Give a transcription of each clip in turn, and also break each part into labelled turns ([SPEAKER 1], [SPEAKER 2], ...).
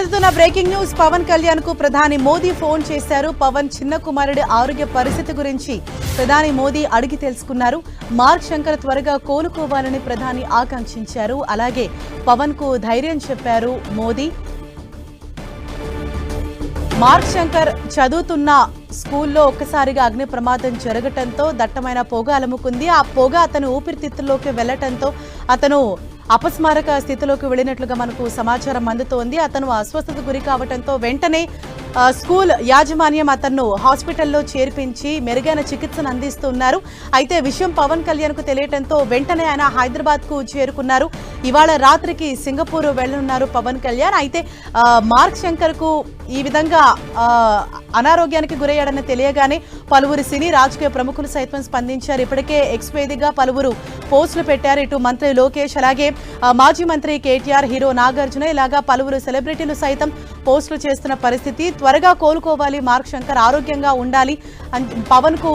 [SPEAKER 1] అందుతున్న breaking news Pawan Kalyan కు ప్రధాని మోదీ ఫోన్ చేశారు. పవన్ చిన్న కుమారుడి ఆరోగ్య పరిస్థితి గురించి ప్రధాని మోదీ అడిగి తెలుసుకున్నారు. మార్క్ శంకర్ త్వరగా కోలుకోవాలని ప్రధాని ఆకాంక్షించారు. అలాగే పవన్ కు ధైర్యం చెప్పారు మోదీ. మార్క్ శంకర్ చదువుతున్న స్కూల్లో ఒక్కసారిగా అగ్ని ప్రమాదం జరగటంతో దట్టమైన పొగ అలుముకుంది. ఆ పొగ అతను ఊపిరితిత్తుల్లోకి వెళ్లటంతో అతను అపస్మారక స్థితిలోకి వెళ్లినట్లుగా మనకు సమాచారం అందుతోంది. అతను అస్వస్థతకు గురి కావడంతో వెంటనే స్కూల్ యాజమాన్యం అతను హాస్పిటల్లో చేర్పించి మెరుగైన చికిత్సను అందిస్తున్నారు. అయితే విషయం పవన్ కళ్యాణ్ కు తెలియటంతో వెంటనే ఆయన హైదరాబాద్ కు చేరుకున్నారు. ఇవాళ రాత్రికి సింగపూర్ వెళ్లనున్నారు పవన్ కళ్యాణ్. అయితే మార్క్ శంకర్ కు ఈ విధంగా అనారోగ్యానికి గురయ్యాడని తెలియగానే పలువురు సినీ రాజకీయ ప్రముఖులు సైతం స్పందించారు. ఇప్పటికే ఎక్స్ వేదికగా పలువురు పోస్టులు పెట్టారు. ఇటు మంత్రి లోకేష్, అలాగే మాజీ మంత్రి కేటీఆర్, హీరో నాగార్జున, ఇలాగా పలువురు సెలబ్రిటీలు సైతం పోస్టులు చేస్తున్న పరిస్థితి. త్వరగా కోలుకోవాలి, మార్క్ శంకర్ ఆరోగ్యంగా ఉండాలి అని పవన్ కు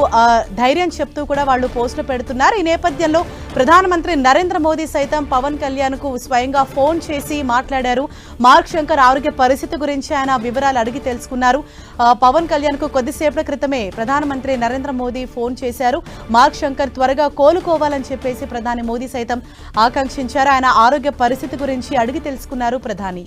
[SPEAKER 1] ధైర్యం చెప్తూ కూడా వాళ్ళు పోస్టులు పెడుతున్నారు. ఈ నేపథ్యంలో ప్రధానమంత్రి నరేంద్ర మోదీ సైతం పవన్ కళ్యాణ్ కు స్వయంగా ఫోన్ చేసి మాట్లాడారు. మార్క్ శంకర్ ఆరోగ్య పరిస్థితి గురించి ఆయన వివరాలు అడిగి తెలుసుకున్నారు. పవన్ కళ్యాణ్ కు కొద్దిసేపటి క్రితమే ప్రధానమంత్రి నరేంద్ర మోదీ ఫోన్ చేశారు. మార్క్ శంకర్ త్వరగా కోలుకోవాలని చెప్పేసి ప్రధాని మోదీ సైతం ఆకాంక్షించారు. ఆయన ఆరోగ్య పరిస్థితి గురించి అడిగి తెలుసుకున్నారు ప్రధాని.